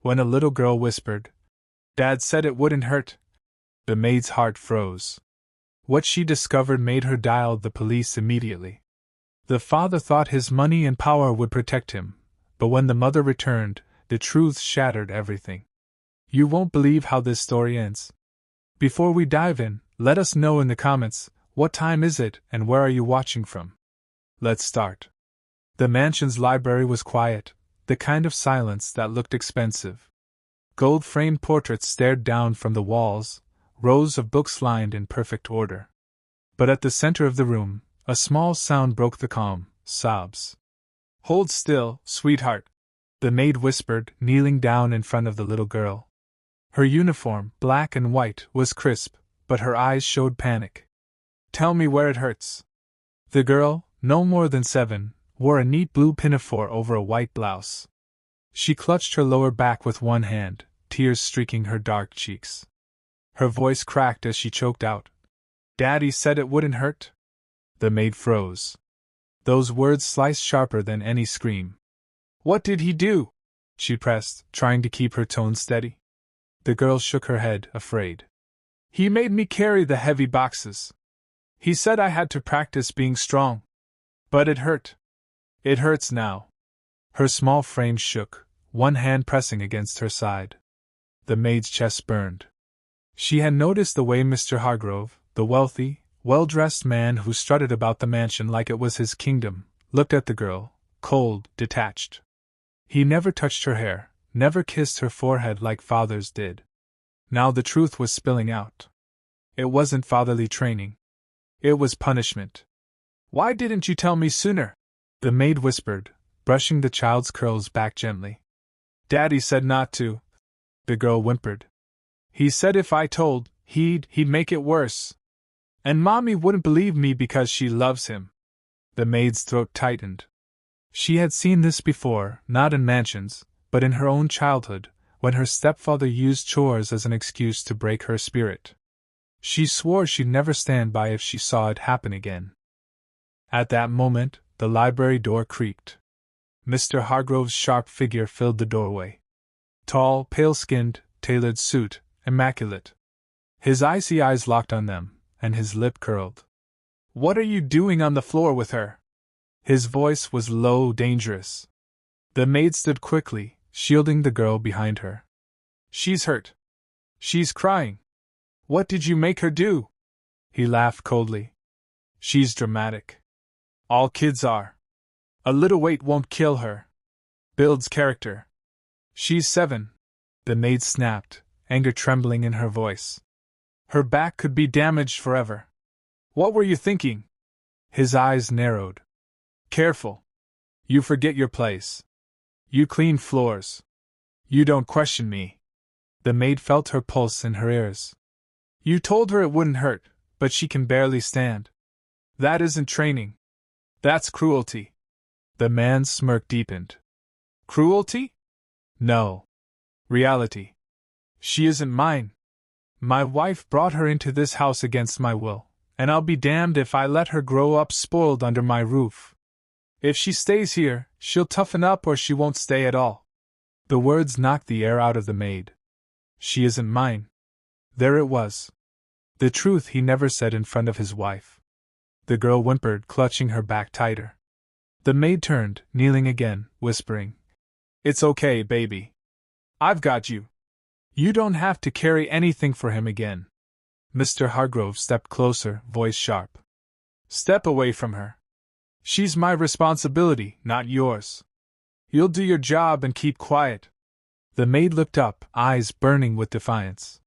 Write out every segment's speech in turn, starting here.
When a little girl whispered, "Dad said it wouldn't hurt," the maid's heart froze. What she discovered made her dial the police immediately. The father thought his money and power would protect him, but when the mother returned, the truth shattered everything. You won't believe how this story ends. Before we dive in, let us know in the comments, what time is it and where are you watching from? Let's start. The mansion's library was quiet, the kind of silence that looked expensive. Gold-framed portraits stared down from the walls, rows of books lined in perfect order. But at the center of the room, a small sound broke the calm: sobs. "Hold still, sweetheart," the maid whispered, kneeling down in front of the little girl. Her uniform, black and white, was crisp, but her eyes showed panic. "Tell me where it hurts." The girl, no more than 7, wore a neat blue pinafore over a white blouse. She clutched her lower back with one hand, tears streaking her dark cheeks. Her voice cracked as she choked out, "Daddy said it wouldn't hurt?" The maid froze. Those words sliced sharper than any scream. "What did he do?" she pressed, trying to keep her tone steady. The girl shook her head, afraid. "He made me carry the heavy boxes. He said I had to practice being strong. But it hurt. It hurts now." Her small frame shook, one hand pressing against her side. The maid's chest burned. She had noticed the way Mr. Hargrove, the wealthy, well-dressed man who strutted about the mansion like it was his kingdom, looked at the girl, cold, detached. He never touched her hair, never kissed her forehead like fathers did. Now the truth was spilling out. It wasn't fatherly training. It was punishment. "Why didn't you tell me sooner?" the maid whispered, brushing the child's curls back gently. "Daddy said not to," the girl whimpered. "He said if I told, he'd make it worse. And Mommy wouldn't believe me because she loves him." The maid's throat tightened. She had seen this before, not in mansions, but in her own childhood, when her stepfather used chores as an excuse to break her spirit. She swore she'd never stand by if she saw it happen again. At that moment, the library door creaked. Mr. Hargrove's sharp figure filled the doorway. Tall, pale-skinned, tailored suit, immaculate. His icy eyes locked on them, and his lip curled. "What are you doing on the floor with her?" His voice was low, dangerous. The maid stood quickly, shielding the girl behind her. "She's hurt. She's crying. What did you make her do?" He laughed coldly. "She's dramatic. All kids are. A little weight won't kill her. Builds character. She's 7. The maid snapped, anger trembling in her voice. "Her back could be damaged forever. What were you thinking?" His eyes narrowed. "Careful. You forget your place. You clean floors. You don't question me." The maid felt her pulse in her ears. "You told her it wouldn't hurt, but she can barely stand. That isn't training. That's cruelty." The man's smirk deepened. "Cruelty? No. Reality. She isn't mine. My wife brought her into this house against my will, and I'll be damned if I let her grow up spoiled under my roof. If she stays here, she'll toughen up or she won't stay at all." The words knocked the air out of the maid. "She isn't mine." There it was. The truth he never said in front of his wife. The girl whimpered, clutching her back tighter. The maid turned, kneeling again, whispering, "It's okay, baby. I've got you. You don't have to carry anything for him again." Mr. Hargrove stepped closer, voice sharp. "Step away from her. She's my responsibility, not yours. You'll do your job and keep quiet." The maid looked up, eyes burning with defiance.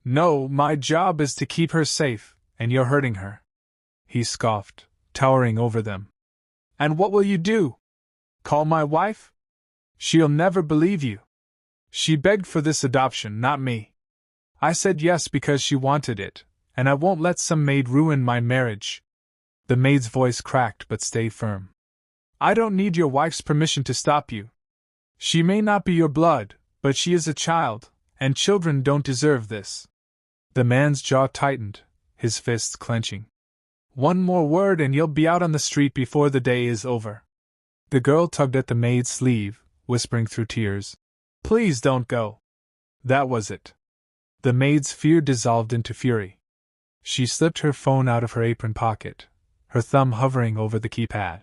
"No, my job is to keep her safe, and you're hurting her." He scoffed, towering over them. "And what will you do? Call my wife? She'll never believe you. She begged for this adoption, not me. I said yes because she wanted it, and I won't let some maid ruin my marriage." The maid's voice cracked but stayed firm. "I don't need your wife's permission to stop you. She may not be your blood, but she is a child, and children don't deserve this." The man's jaw tightened, his fists clenching. "One more word and you'll be out on the street before the day is over." The girl tugged at the maid's sleeve, whispering through tears, Please don't go. That was it. The maid's fear dissolved into fury. She slipped her phone out of her apron pocket, her thumb hovering over the keypad.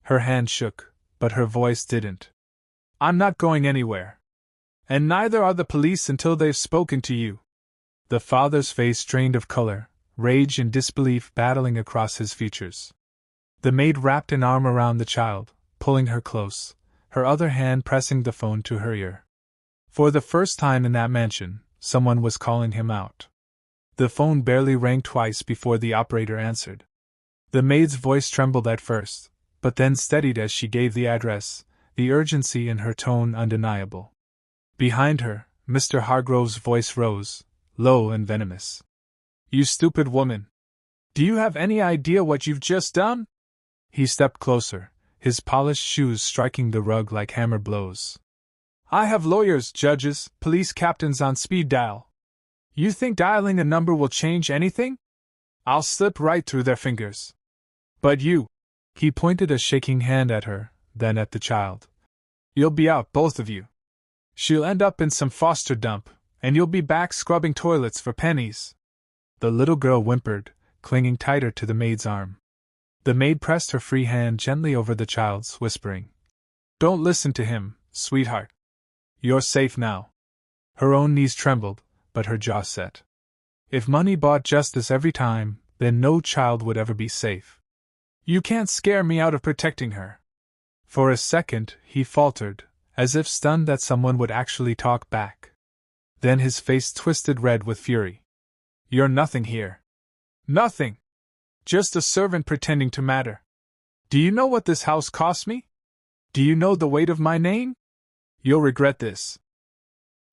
Her hand shook, but her voice didn't. I'm not going anywhere. And neither are the police until they've spoken to you. The father's face drained of color, rage and disbelief battling across his features. The maid wrapped an arm around the child, pulling her close, her other hand pressing the phone to her ear. For the first time in that mansion, someone was calling him out. The phone barely rang twice before the operator answered. The maid's voice trembled at first, but then steadied as she gave the address, the urgency in her tone undeniable. Behind her, Mr. Hargrove's voice rose, low and venomous. You stupid woman! Do you have any idea what you've just done? He stepped closer, his polished shoes striking the rug like hammer blows. I have lawyers, judges, police captains on speed dial. You think dialing a number will change anything? I'll slip right through their fingers. But you, he pointed a shaking hand at her, then at the child. You'll be out, both of you. She'll end up in some foster dump, and you'll be back scrubbing toilets for pennies. The little girl whimpered, clinging tighter to the maid's arm. The maid pressed her free hand gently over the child's, whispering, Don't listen to him, sweetheart. You're safe now. Her own knees trembled, but her jaw set. If money bought justice every time, then no child would ever be safe. You can't scare me out of protecting her. For a second, he faltered, as if stunned that someone would actually talk back. Then his face twisted red with fury. You're nothing here. Nothing! Just a servant pretending to matter. Do you know what this house cost me? Do you know the weight of my name? You'll regret this.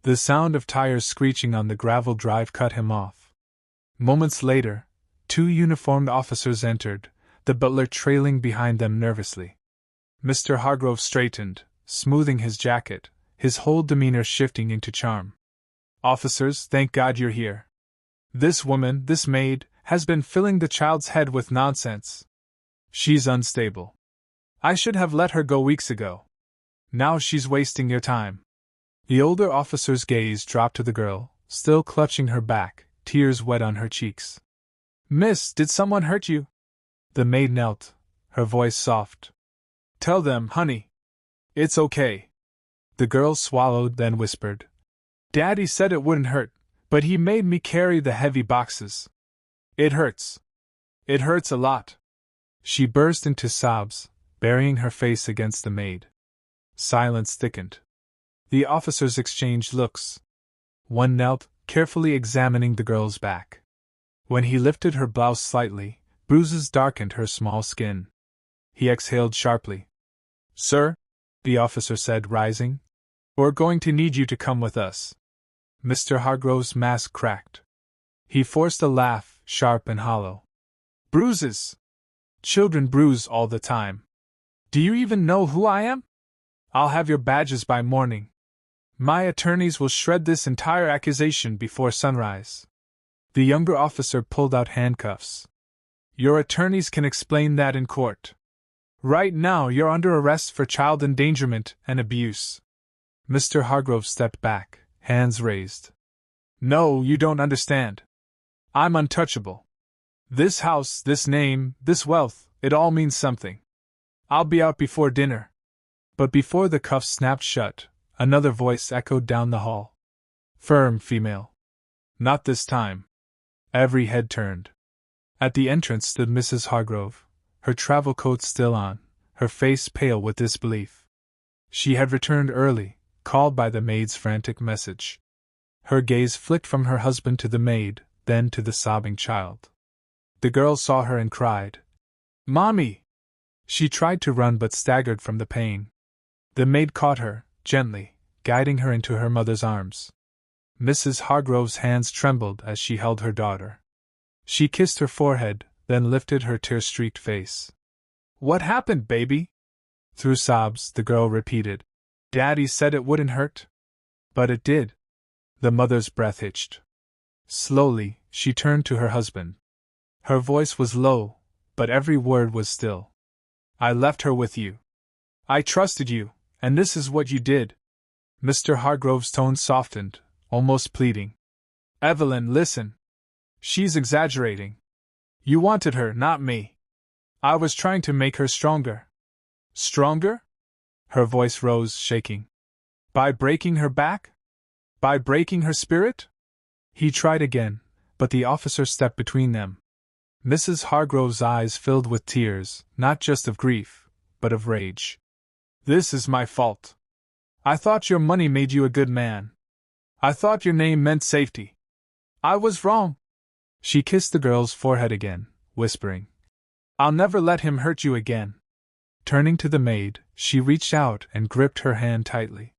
The sound of tires screeching on the gravel drive cut him off. Moments later, 2 uniformed officers entered, the butler trailing behind them nervously. Mr. Hargrove straightened, smoothing his jacket, his whole demeanor shifting into charm. Officers, thank God you're here. This woman, this maid, has been filling the child's head with nonsense. She's unstable. I should have let her go weeks ago. Now she's wasting your time. The older officer's gaze dropped to the girl, still clutching her back, tears wet on her cheeks. Miss, did someone hurt you? The maid knelt, her voice soft. Tell them, honey. It's okay. The girl swallowed, then whispered. Daddy said it wouldn't hurt, but he made me carry the heavy boxes. It hurts. It hurts a lot. She burst into sobs, burying her face against the maid. Silence thickened. The officers exchanged looks. One knelt, carefully examining the girl's back. When he lifted her blouse slightly, bruises darkened her small skin. He exhaled sharply. Sir, the officer said, rising, we're going to need you to come with us. Mr. Hargrove's mask cracked. He forced a laugh, sharp and hollow. Bruises! Children bruise all the time. Do you even know who I am? I'll have your badges by morning. My attorneys will shred this entire accusation before sunrise. The younger officer pulled out handcuffs. Your attorneys can explain that in court. Right now you're under arrest for child endangerment and abuse. Mr. Hargrove stepped back, hands raised. No, you don't understand. I'm untouchable. This house, this name, this wealth, it all means something. I'll be out before dinner. But before the cuffs snapped shut, another voice echoed down the hall. Firm female. Not this time. Every head turned. At the entrance stood Mrs. Hargrove, her travel coat still on, her face pale with disbelief. She had returned early, called by the maid's frantic message. Her gaze flicked from her husband to the maid, then to the sobbing child. The girl saw her and cried, Mommy! She tried to run but staggered from the pain. The maid caught her, gently, guiding her into her mother's arms. Mrs. Hargrove's hands trembled as she held her daughter. She kissed her forehead, then lifted her tear-streaked face. What happened, baby? Through sobs, the girl repeated. Daddy said it wouldn't hurt. But it did. The mother's breath hitched. Slowly, she turned to her husband. Her voice was low, but every word was still. I left her with you. I trusted you, and this is what you did. Mr. Hargrove's tone softened, almost pleading. Evelyn, listen. She's exaggerating. You wanted her, not me. I was trying to make her stronger. Stronger? Her voice rose, shaking. By breaking her back? By breaking her spirit? He tried again, but the officer stepped between them. Mrs. Hargrove's eyes filled with tears, not just of grief, but of rage. This is my fault. I thought your money made you a good man. I thought your name meant safety. I was wrong. She kissed the girl's forehead again, whispering, I'll never let him hurt you again. Turning to the maid, she reached out and gripped her hand tightly.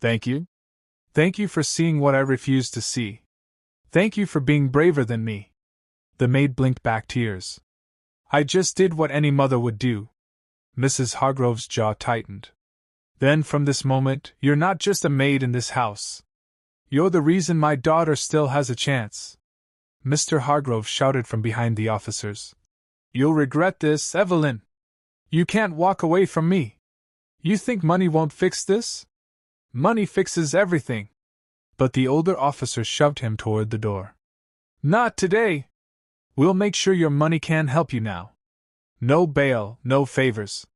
Thank you. Thank you for seeing what I refused to see. Thank you for being braver than me. The maid blinked back tears. I just did what any mother would do. Mrs. Hargrove's jaw tightened. Then from this moment, you're not just a maid in this house. You're the reason my daughter still has a chance. Mr. Hargrove shouted from behind the officers. You'll regret this, Evelyn. You can't walk away from me. You think money won't fix this? Money fixes everything. But the older officer shoved him toward the door. Not today. We'll make sure your money can help you now. No bail, no favors.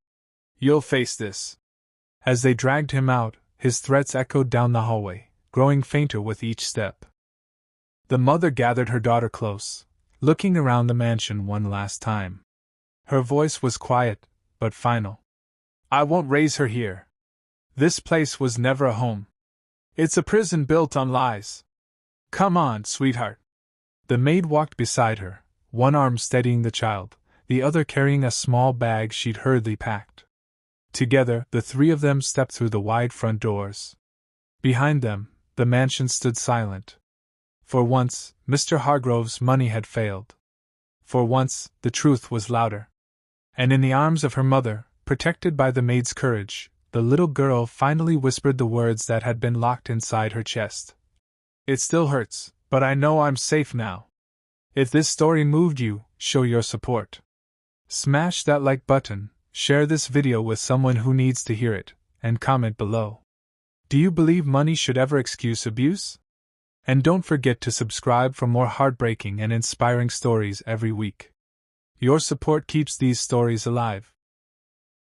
You'll face this. As they dragged him out, his threats echoed down the hallway, growing fainter with each step. The mother gathered her daughter close, looking around the mansion one last time. Her voice was quiet, but final. I won't raise her here. This place was never a home. It's a prison built on lies. Come on, sweetheart. The maid walked beside her, one arm steadying the child, the other carrying a small bag she'd hurriedly packed. Together, the three of them stepped through the wide front doors. Behind them, the mansion stood silent. For once, Mr. Hargrove's money had failed. For once, the truth was louder. And in the arms of her mother, protected by the maid's courage, the little girl finally whispered the words that had been locked inside her chest. It still hurts, but I know I'm safe now. If this story moved you, show your support. Smash that like button, share this video with someone who needs to hear it, and comment below. Do you believe money should ever excuse abuse? And don't forget to subscribe for more heartbreaking and inspiring stories every week. Your support keeps these stories alive.